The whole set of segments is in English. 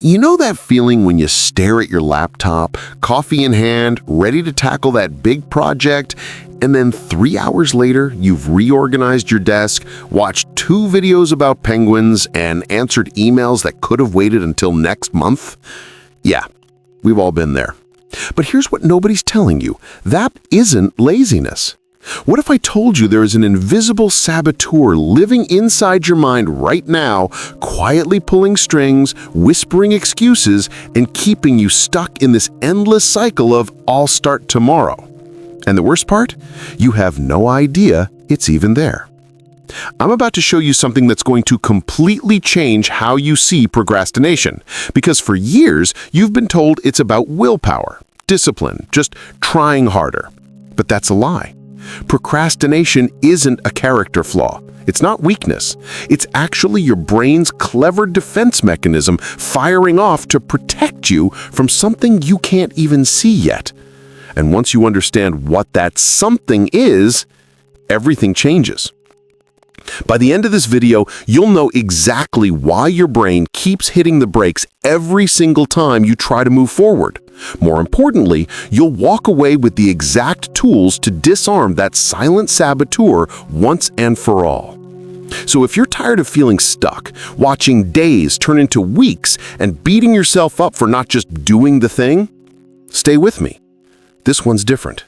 You know that feeling when you stare at your laptop, coffee in hand, ready to tackle that big project, and then 3 hours later, you've reorganized your desk, watched 2 videos about penguins, and answered emails that could have waited until next month? Yeah, we've all been there. But here's what nobody's telling you. That isn't laziness. What if I told you there is an invisible saboteur living inside your mind right now, quietly pulling strings, whispering excuses, and keeping you stuck in this endless cycle of "I'll start tomorrow"? And the worst part? You have no idea it's even there. I'm about to show you something that's going to completely change how you see procrastination, because for years you've been told it's about willpower, discipline, just trying harder. But that's a lie. Procrastination isn't a character flaw. It's not weakness. It's actually your brain's clever defense mechanism firing off to protect you from something you can't even see yet. And once you understand what that something is, everything changes. By the end of this video, you'll know exactly why your brain keeps hitting the brakes every single time you try to move forward. More importantly, you'll walk away with the exact tools to disarm that silent saboteur once and for all. So if you're tired of feeling stuck, watching days turn into weeks, and beating yourself up for not just doing the thing, stay with me. This one's different.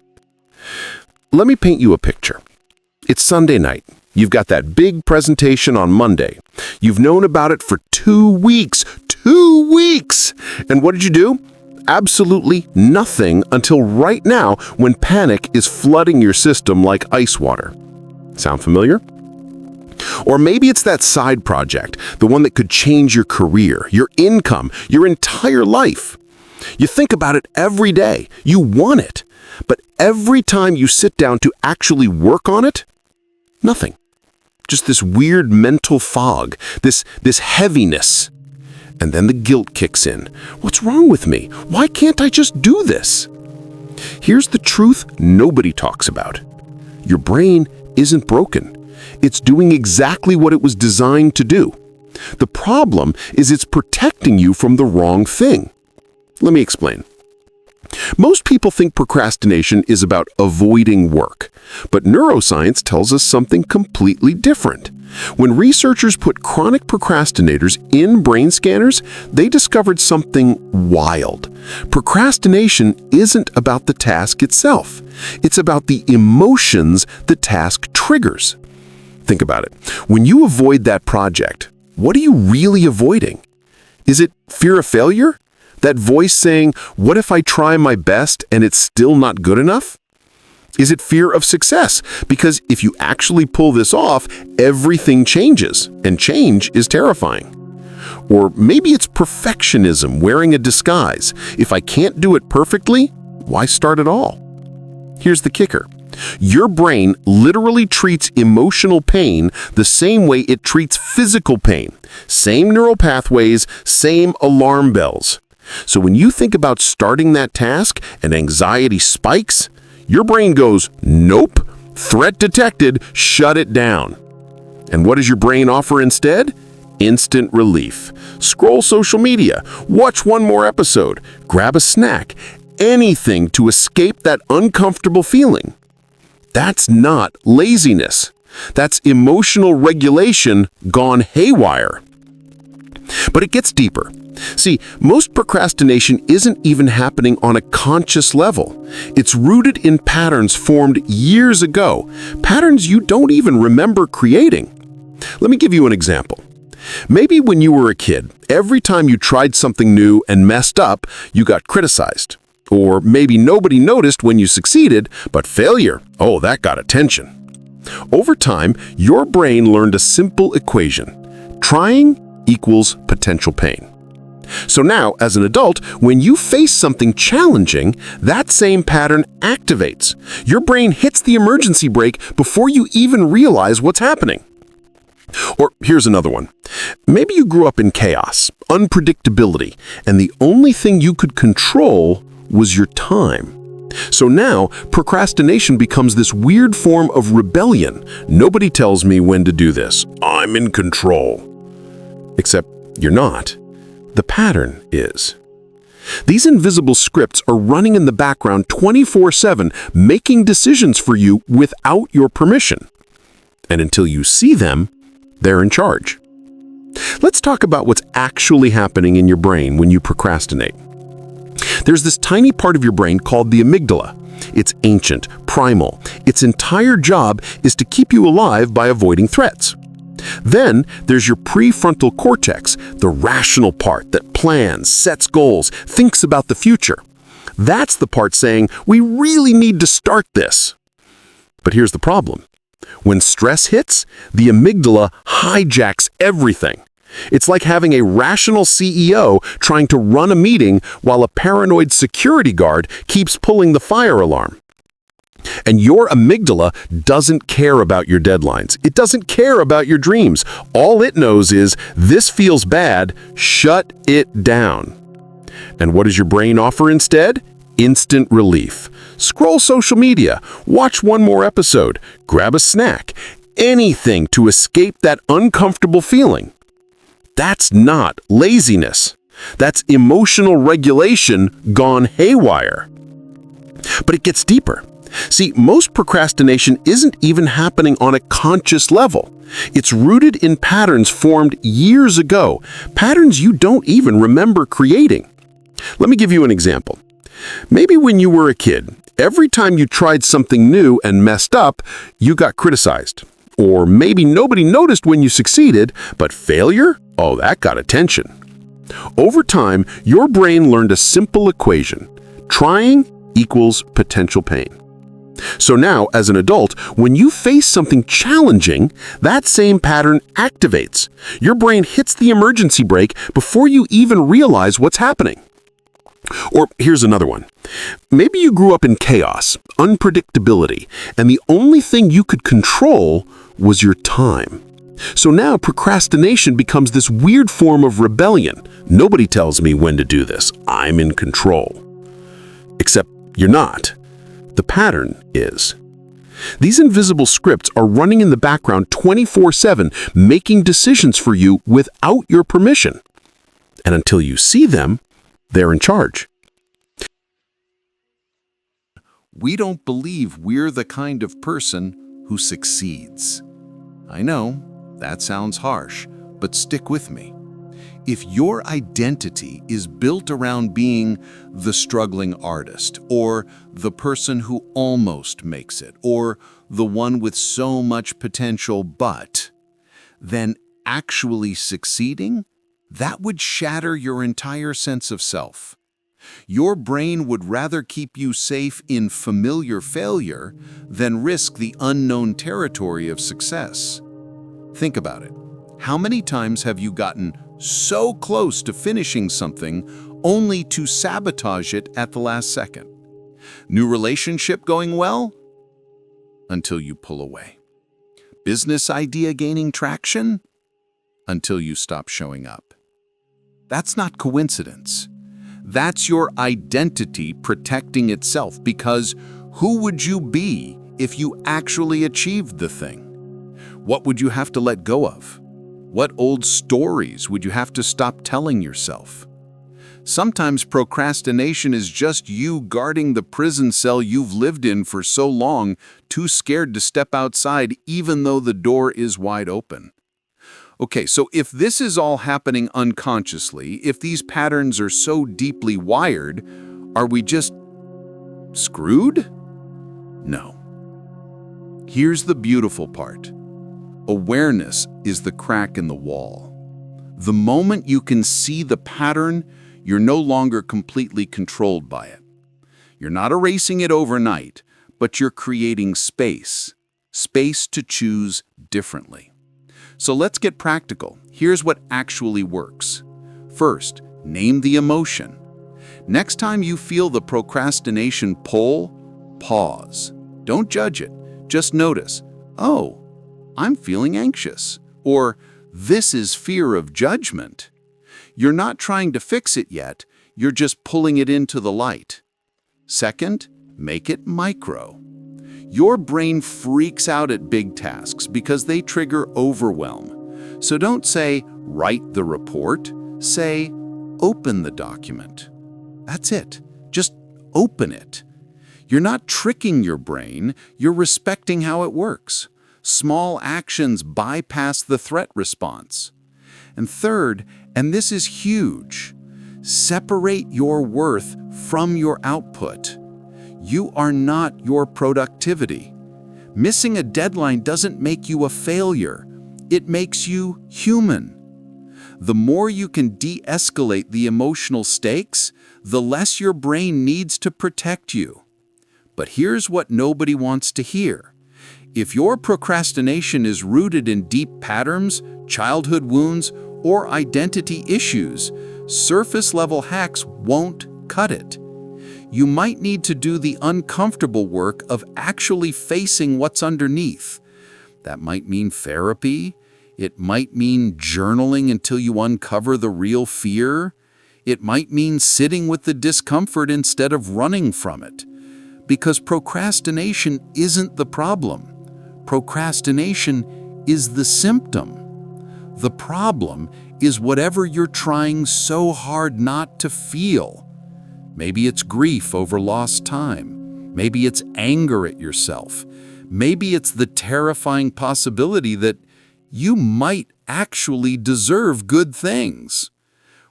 Let me paint you a picture. It's Sunday night. You've got that big presentation on Monday. You've known about it for 2 weeks. 2 weeks! And what did you do? Absolutely nothing until right now when panic is flooding your system like ice water. Sound familiar? Or maybe it's that side project, the one that could change your career, your income, your entire life. You think about it every day. You want it. But every time you sit down to actually work on it, nothing. Just this weird mental fog, this heaviness. And then the guilt kicks in. What's wrong with me? Why can't I just do this? Here's the truth nobody talks about. Your brain isn't broken. It's doing exactly what it was designed to do. The problem is it's protecting you from the wrong thing. Let me explain. Most people think procrastination is about avoiding work, but neuroscience tells us something completely different. When researchers put chronic procrastinators in brain scanners, they discovered something wild. Procrastination isn't about the task itself. It's about the emotions the task triggers. Think about it. When you avoid that project, what are you really avoiding? Is it fear of failure? That voice saying, "What if I try my best and it's still not good enough?" Is it fear of success? Because if you actually pull this off, everything changes, and change is terrifying. Or maybe it's perfectionism wearing a disguise. If I can't do it perfectly, why start at all? Here's the kicker. Your brain literally treats emotional pain the same way it treats physical pain. Same neural pathways, same alarm bells. So when you think about starting that task and anxiety spikes, your brain goes, "Nope, threat detected, shut it down." And what does your brain offer instead? Instant relief. Scroll social media, watch one more episode, grab a snack, anything to escape that uncomfortable feeling. That's not laziness. That's emotional regulation gone haywire. But it gets deeper. See, most procrastination isn't even happening on a conscious level. It's rooted in patterns formed years ago, patterns you don't even remember creating. Let me give you an example. Maybe when you were a kid, every time you tried something new and messed up, you got criticized. Or maybe nobody noticed when you succeeded, but failure, oh, that got attention. Over time, your brain learned a simple equation. Trying equals potential pain. So now, as an adult, when you face something challenging, that same pattern activates. Your brain hits the emergency brake before you even realize what's happening. Or here's another one. Maybe you grew up in chaos, unpredictability, and the only thing you could control was your time. So now, procrastination becomes this weird form of rebellion. Nobody tells me when to do this. I'm in control. Except you're not. The pattern is. These invisible scripts are running in the background 24/7, making decisions for you without your permission. And until you see them, they're in charge. Let's talk about what's actually happening in your brain when you procrastinate. There's this tiny part of your brain called the amygdala. It's ancient, primal. Its entire job is to keep you alive by avoiding threats. Then there's your prefrontal cortex, the rational part that plans, sets goals, thinks about the future. That's the part saying, we really need to start this. But here's the problem. When stress hits, the amygdala hijacks everything. It's like having a rational CEO trying to run a meeting while a paranoid security guard keeps pulling the fire alarm. And your amygdala doesn't care about your deadlines. It doesn't care about your dreams. All it knows is, this feels bad, shut it down. And what does your brain offer instead? Instant relief. Scroll social media, watch one more episode, grab a snack, anything to escape that uncomfortable feeling. That's not laziness. That's emotional regulation gone haywire. But it gets deeper. See, most procrastination isn't even happening on a conscious level. It's rooted in patterns formed years ago, patterns you don't even remember creating. Let me give you an example. Maybe when you were a kid, every time you tried something new and messed up, you got criticized. Or maybe nobody noticed when you succeeded, but failure? Oh, that got attention. Over time, your brain learned a simple equation. Trying equals potential pain. So now, as an adult, when you face something challenging, that same pattern activates. Your brain hits the emergency brake before you even realize what's happening. Or here's another one. Maybe you grew up in chaos, unpredictability, and the only thing you could control was your time. So now procrastination becomes this weird form of rebellion. Nobody tells me when to do this. I'm in control. Except you're not. The pattern is. These invisible scripts are running in the background 24/7, making decisions for you without your permission. And until you see them, they're in charge. We don't believe we're the kind of person who succeeds. I know, that sounds harsh, but stick with me. If your identity is built around being the struggling artist, or the person who almost makes it, or the one with so much potential but, then actually succeeding, that would shatter your entire sense of self. Your brain would rather keep you safe in familiar failure than risk the unknown territory of success. Think about it. How many times have you gotten so close to finishing something only to sabotage it at the last second? New relationship going well? Until you pull away. Business idea gaining traction? Until you stop showing up. That's not coincidence. That's your identity protecting itself, because who would you be if you actually achieved the thing? What would you have to let go of? What old stories would you have to stop telling yourself? Sometimes procrastination is just you guarding the prison cell you've lived in for so long, too scared to step outside even though the door is wide open. Okay, so if this is all happening unconsciously, if these patterns are so deeply wired, are we just screwed? No. Here's the beautiful part. Awareness is the crack in the wall. The moment you can see the pattern, you're no longer completely controlled by it. You're not erasing it overnight, but you're creating space to choose differently. So let's get practical. Here's what actually works. First, name the emotion. Next time you feel the procrastination pull, pause. Don't judge it. Just notice, oh, I'm feeling anxious, or this is fear of judgment. You're not trying to fix it yet, you're just pulling it into the light. Second, make it micro. Your brain freaks out at big tasks because they trigger overwhelm. So don't say, write the report. Say, open the document. That's it. Just open it. You're not tricking your brain, you're respecting how it works. Small actions bypass the threat response. And third, and this is huge, separate your worth from your output. You are not your productivity. Missing a deadline doesn't make you a failure. It makes you human. The more you can de-escalate the emotional stakes, the less your brain needs to protect you. But here's what nobody wants to hear. If your procrastination is rooted in deep patterns, childhood wounds, or identity issues, surface-level hacks won't cut it. You might need to do the uncomfortable work of actually facing what's underneath. That might mean therapy. It might mean journaling until you uncover the real fear. It might mean sitting with the discomfort instead of running from it. Because procrastination isn't the problem. Procrastination is the symptom. The problem is whatever you're trying so hard not to feel. Maybe it's grief over lost time. Maybe it's anger at yourself. Maybe it's the terrifying possibility that you might actually deserve good things.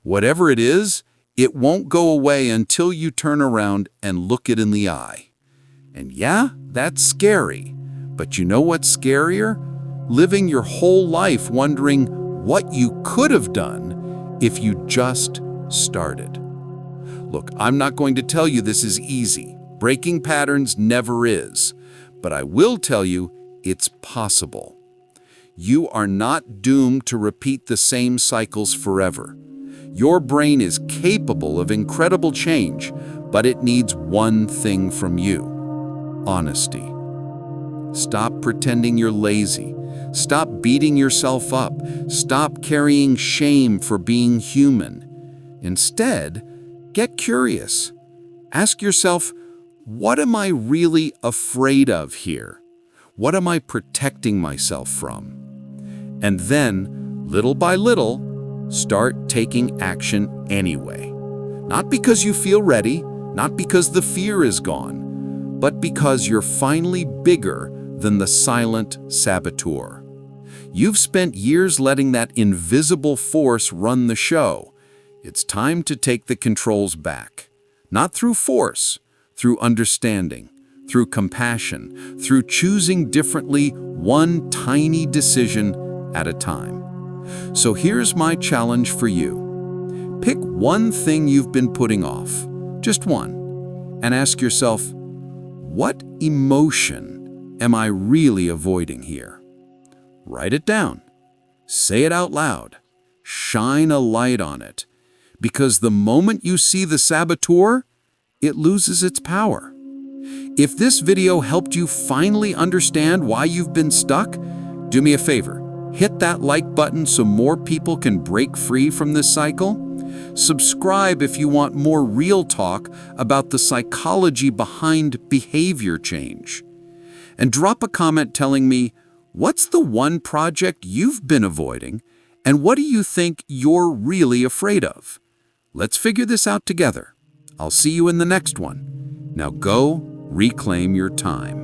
Whatever it is, it won't go away until you turn around and look it in the eye. And yeah, that's scary. But you know what's scarier? Living your whole life wondering what you could have done if you just started. Look, I'm not going to tell you this is easy. Breaking patterns never is. But I will tell you it's possible. You are not doomed to repeat the same cycles forever. Your brain is capable of incredible change, but it needs one thing from you: honesty. Stop pretending you're lazy. Stop beating yourself up. Stop carrying shame for being human. Instead, get curious. Ask yourself, what am I really afraid of here? What am I protecting myself from? And then, little by little, start taking action anyway. Not because you feel ready, not because the fear is gone, but because you're finally bigger than the silent saboteur. You've spent years letting that invisible force run the show. It's time to take the controls back. Not through force, through understanding, through compassion, through choosing differently, one tiny decision at a time. So here's my challenge for you. Pick one thing you've been putting off, just one, and ask yourself, what emotion am I really avoiding here? Write it down. Say it out loud. Shine a light on it. Because the moment you see the saboteur, it loses its power. If this video helped you finally understand why you've been stuck, do me a favor. Hit that like button so more people can break free from this cycle. Subscribe if you want more real talk about the psychology behind behavior change. And drop a comment telling me, what's the one project you've been avoiding, and what do you think you're really afraid of? Let's figure this out together. I'll see you in the next one. Now go reclaim your time.